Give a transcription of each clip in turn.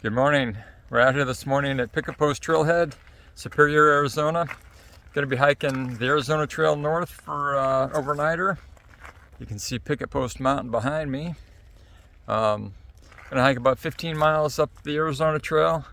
Good morning. We're out here this morning at Picket Post Trailhead, Superior, Arizona. Going to be hiking the Arizona Trail North for overnighter. You can see Picket Post Mountain behind me. Going to hike about 15 miles up the Arizona Trail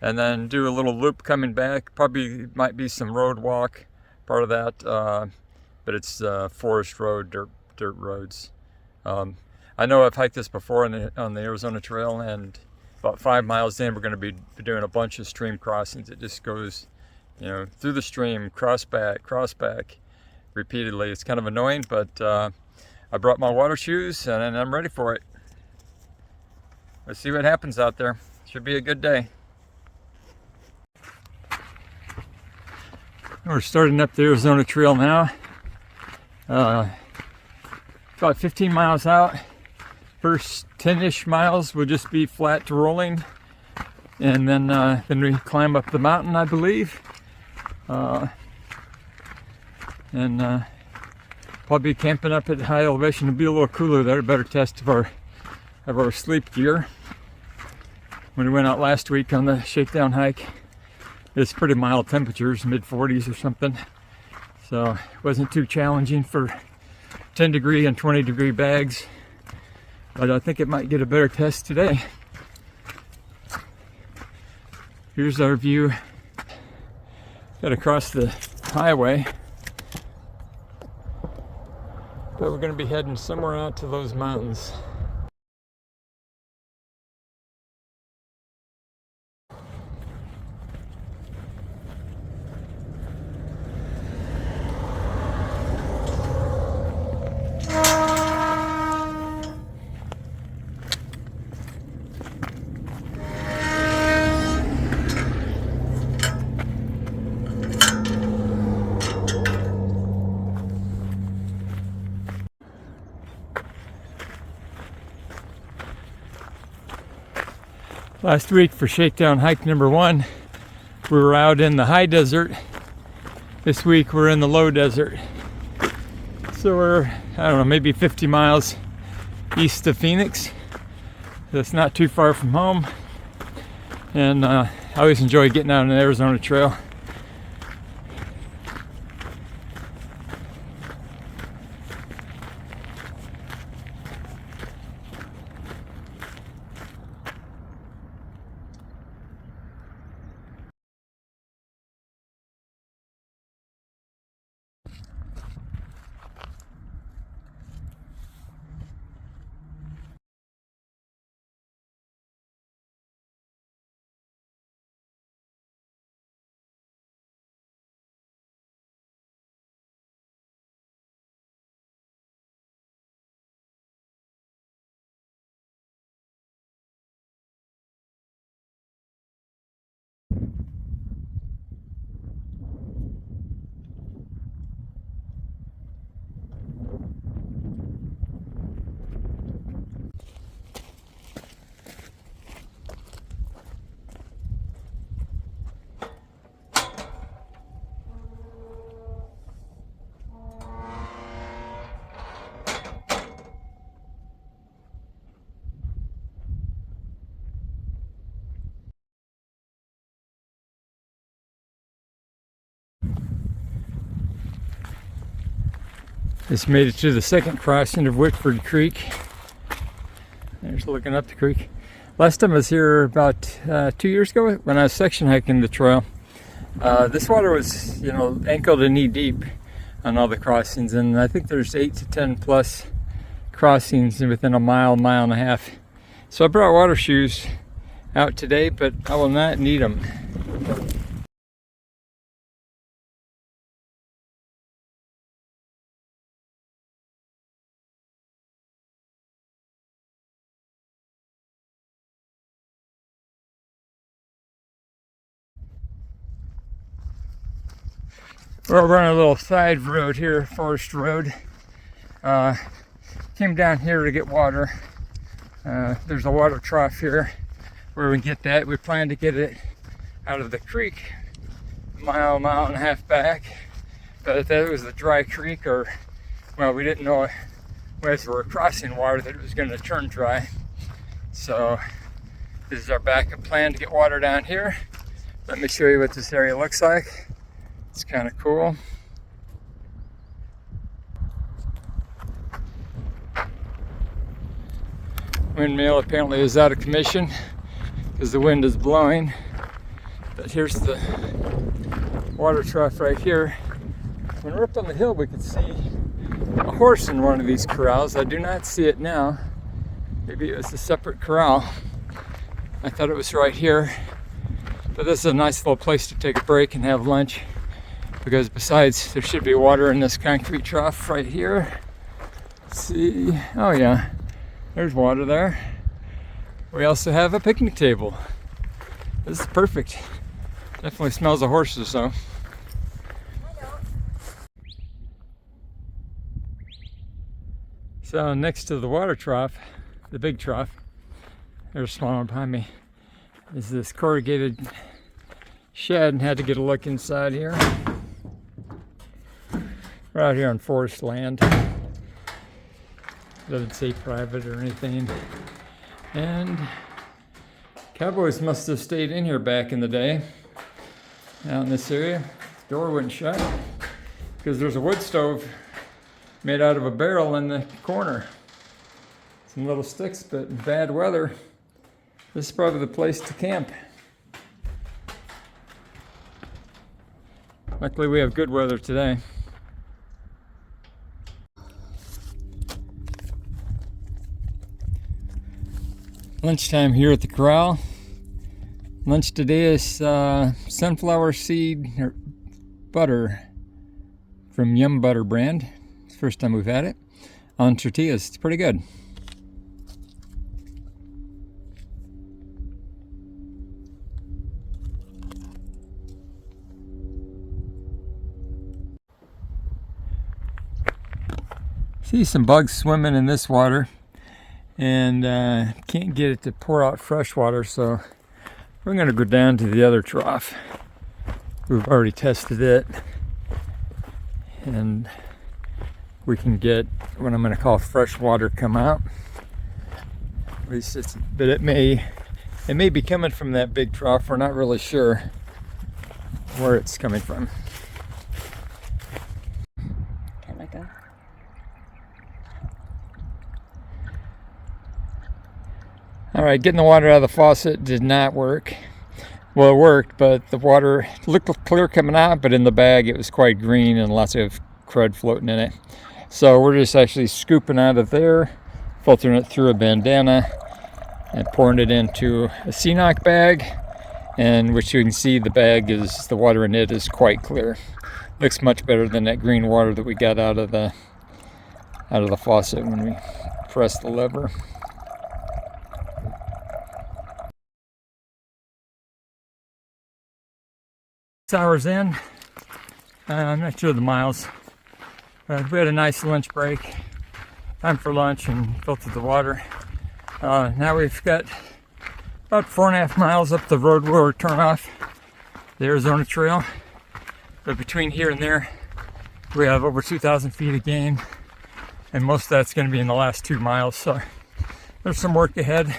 and then do a little loop coming back. Probably might be some road walk, part of that, but it's forest road, dirt roads. I know I've hiked this before on the Arizona Trail, and about 5 miles in, we're going to be doing a bunch of stream crossings. It just goes, through the stream, cross back repeatedly. It's kind of annoying, but I brought my water shoes and I'm ready for it. Let's see what happens out there. Should be a good day. We're starting up the Arizona Trail now. About 15 miles out. First 10-ish miles will just be flat to rolling, and then we climb up the mountain, I believe, and probably camping up at high elevation. It'll be a little cooler there. A better test of our sleep gear. When we went out last week on the shakedown hike, it's pretty mild temperatures, mid-40s or something, so it wasn't too challenging for 10-degree and 20-degree bags. But I think it might get a better test today. Here's our view. Got to cross the highway. But we're going to be heading somewhere out to those mountains. Last week for shakedown hike number 1, we were out in the high desert. This week we're in the low desert. So we're, I don't know, maybe 50 miles east of Phoenix. That's not too far from home. And I always enjoy getting out on the Arizona Trail. Just made it to the second crossing of Whitford Creek. There's looking up the creek. Last time I was here about 2 years ago when I was section hiking the trail. This water was, ankle to knee deep on all the crossings, and I think there's 8 to 10 plus crossings within a mile and a half. So I brought water shoes out today, but I will not need them. We're over on a little side road here, forest road. Came down here to get water. There's a water trough here where we can get that. We plan to get it out of the creek a mile and a half back. But that was a dry creek, or, well, we didn't know as we were crossing water that it was going to turn dry. So This is our backup plan to get water down here. Let me show you what this area looks like. It's kind of cool. Windmill apparently is out of commission because the wind is blowing. But here's the water trough right here. When we're up on the hill, we can see a horse in one of these corrals. I do not see it now. Maybe it was a separate corral. I thought it was right here. But this is a nice little place to take a break and have lunch, because besides, there should be water in this concrete trough right here. Let's see. Oh yeah, there's water there. We also have a picnic table. This is perfect. Definitely smells of horses though. So next to the water trough, the big trough, there's a small one behind me, is this corrugated shed, and had to get a look inside here. We're out here on forest land. Doesn't say private or anything. And cowboys must have stayed in here back in the day. Out in this area, the door wouldn't shut because there's a wood stove made out of a barrel in the corner. Some little sticks, but in bad weather, this is probably the place to camp. Luckily we have good weather today. Lunchtime here at the corral. Lunch today is sunflower seed butter from Yum Butter brand. It's the first time we've had it. On tortillas, it's pretty good. See some bugs swimming in this water, and can't get it to pour out fresh water, so we're going to go down to the other trough. We've already tested it, and we can get what I'm going to call fresh water come out. At least but it may be coming from that big trough. We're not really sure where it's coming from. Can't let go. All right, getting the water out of the faucet did not work. Well, it worked, but the water looked clear coming out, but in the bag it was quite green and lots of crud floating in it. So we're just actually scooping out of there, filtering it through a bandana, and pouring it into a CNOC bag, and which you can see the water in it is quite clear. Looks much better than that green water that we got out of the faucet when we pressed the lever. 6 hours in. I'm not sure the miles, but we had a nice lunch break. Time for lunch and filtered the water. Now we've got about 4.5 miles up the road where we turn off the Arizona Trail. But between here and there, we have over 2,000 feet of gain, and most of that's going to be in the last 2 miles. So there's some work ahead.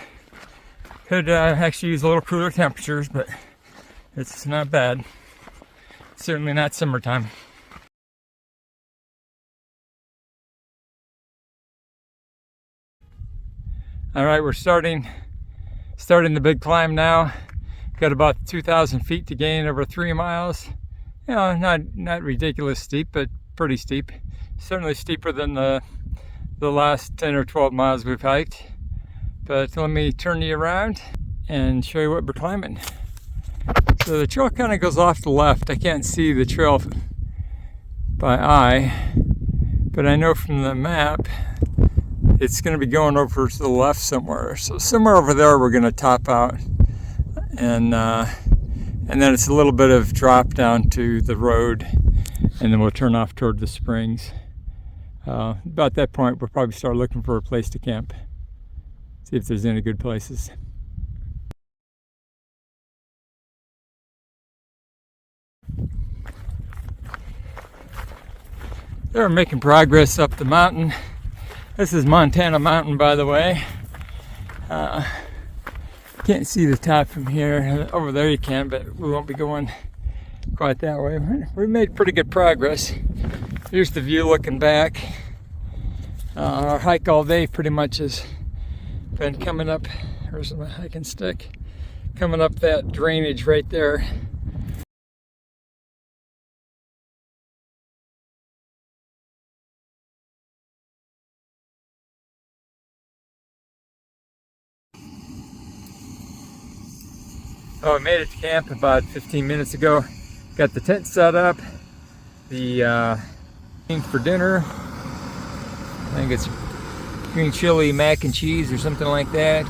Could actually use a little cooler temperatures, but it's not bad. Certainly not summertime. All right, we're starting the big climb now. Got about 2,000 feet to gain over 3 miles. You know, not ridiculous steep, but pretty steep. Certainly steeper than the last 10 or 12 miles we've hiked. But let me turn you around and show you what we're climbing. So the trail kind of goes off to the left. I can't see the trail by eye, but I know from the map it's going to be going over to the left somewhere. So somewhere over there we're going to top out, and then it's a little bit of drop down to the road, and then we'll turn off toward the springs. About that point we'll probably start looking for a place to camp. See if there's any good places. They're making progress up the mountain. This is Montana Mountain, by the way. Can't see the top from here. Over there you can, but we won't be going quite that way. We made pretty good progress. Here's the view looking back. Our hike all day pretty much has been coming up. Where's my hiking stick? Coming up that drainage right there. Oh, I made it to camp about 15 minutes ago. Got the tent set up. The for dinner. I think it's green chili mac and cheese or something like that.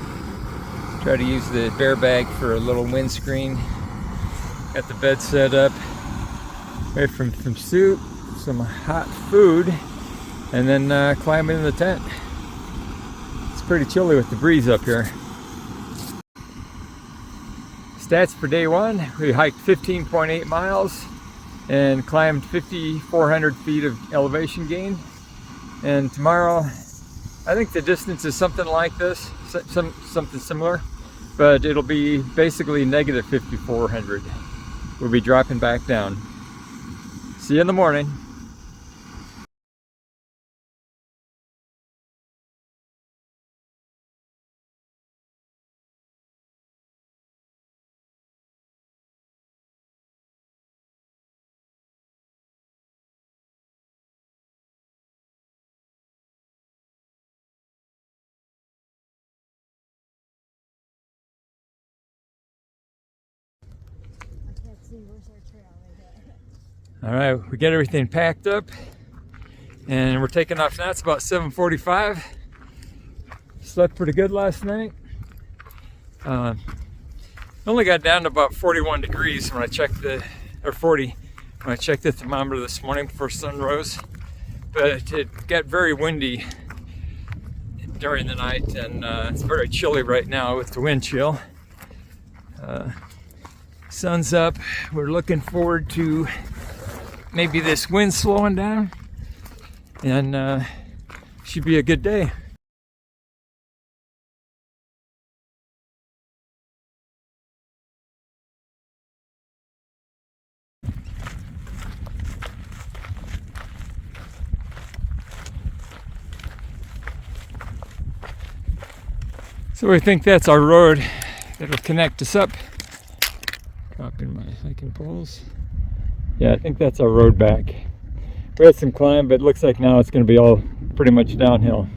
Try to use the bear bag for a little windscreen. Got the bed set up. Ready for some soup, some hot food, and then climbing in the tent. It's pretty chilly with the breeze up here. Stats for day one: we hiked 15.8 miles and climbed 5,400 feet of elevation gain. And tomorrow, I think the distance is something like this, something similar, but it'll be basically negative 5,400. We'll be dropping back down. See you in the morning. All right, we got everything packed up and we're taking off now. It's about 7:45. Slept pretty good last night. Only got down to about 41 degrees when I checked the 40 when I checked the thermometer this morning before sun rose. But it got very windy during the night, and it's very chilly right now with the wind chill. Sun's up. We're looking forward to maybe this wind slowing down, and should be a good day. So I think that's our road that'll connect us up. Dropping my hiking poles. Yeah, I think that's our road back. We had some climb, but it looks like now it's going to be all pretty much downhill.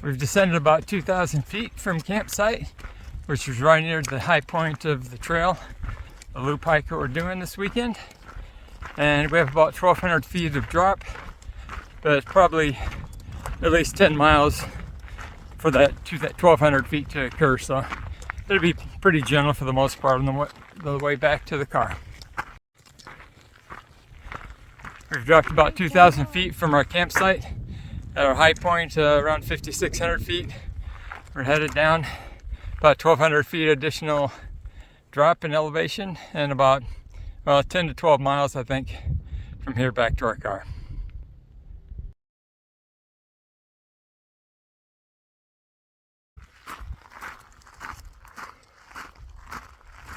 We've descended about 2,000 feet from campsite, which is right near the high point of the trail, the loop hike that we're doing this weekend. And we have about 1,200 feet of drop, but probably at least 10 miles for that 1,200 feet to occur. So it'll be pretty gentle for the most part on the way back to the car. We've dropped about 2,000 feet from our campsite. At our high point, around 5,600 feet. We're headed down about 1,200 feet additional drop in elevation, and about 10 to 12 miles, I think, from here back to our car.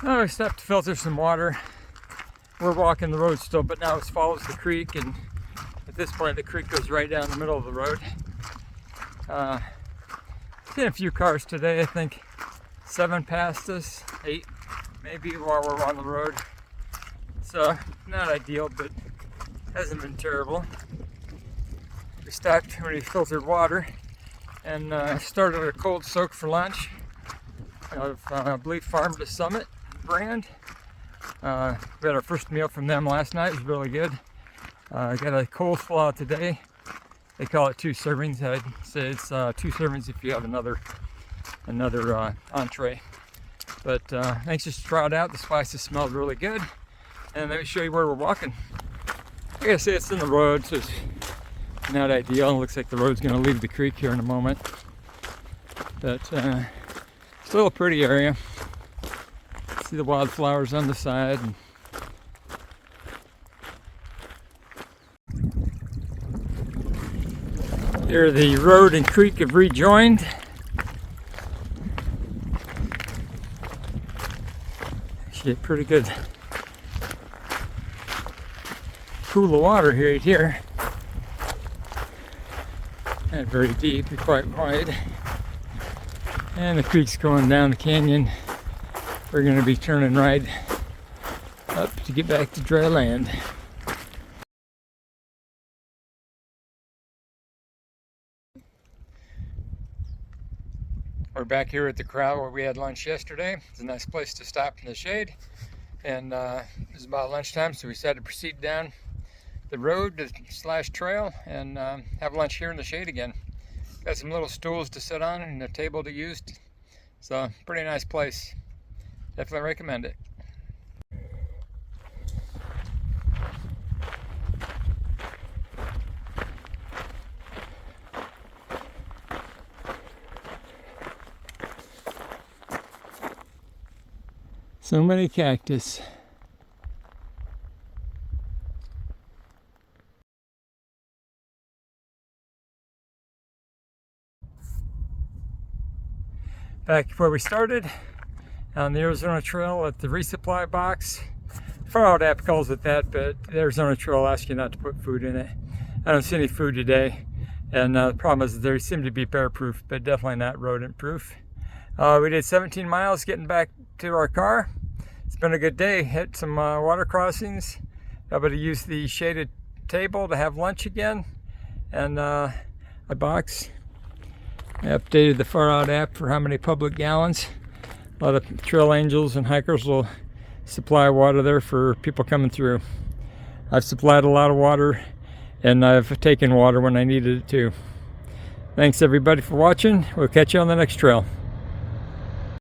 Oh, we stopped to filter some water. We're walking the road still, but now it follows the creek, and at this point the creek goes right down the middle of the road. Seen a few cars today. I think 7 passed us, 8 maybe, while we're on the road. So not ideal, but hasn't been terrible. We stopped when we filtered water and started a cold soak for lunch of I believe Farm to Summit brand. We had our first meal from them last night. It was really good. Got a cold slaw today. They call it 2 servings. I'd say it's 2 servings if you have another entree. But anxious to try it out. The spices smelled really good. And let me show you where we're walking. I gotta say, it's in the road, so it's not ideal. It looks like the road's gonna leave the creek here in a moment. But it's a little pretty area. See the wildflowers on the side. And Here the road and creek have rejoined. Actually a pretty good pool of water right here. Not very deep, but quite wide. And the creek's going down the canyon. We're going to be turning right up to get back to dry land. We're back here at the corral where we had lunch yesterday. It's a nice place to stop in the shade. And it was about lunchtime, so we decided to proceed down the road slash trail and have lunch here in the shade again. Got some little stools to sit on and a table to use. So pretty nice place. Definitely recommend it. So many cactus. Back where we started, on the Arizona Trail at the resupply box. Far Out app calls it that, but the Arizona Trail asks you not to put food in it. I don't see any food today, and the problem is they seem to be bear-proof, but definitely not rodent-proof. We did 17 miles getting back to our car. It's been a good day. Hit some water crossings. Able to use the shaded table to have lunch again, and a box. I updated the Far Out app for how many public gallons. A lot of trail angels and hikers will supply water there for people coming through. I've supplied a lot of water, and I've taken water when I needed it too. Thanks everybody for watching. We'll catch you on the next trail.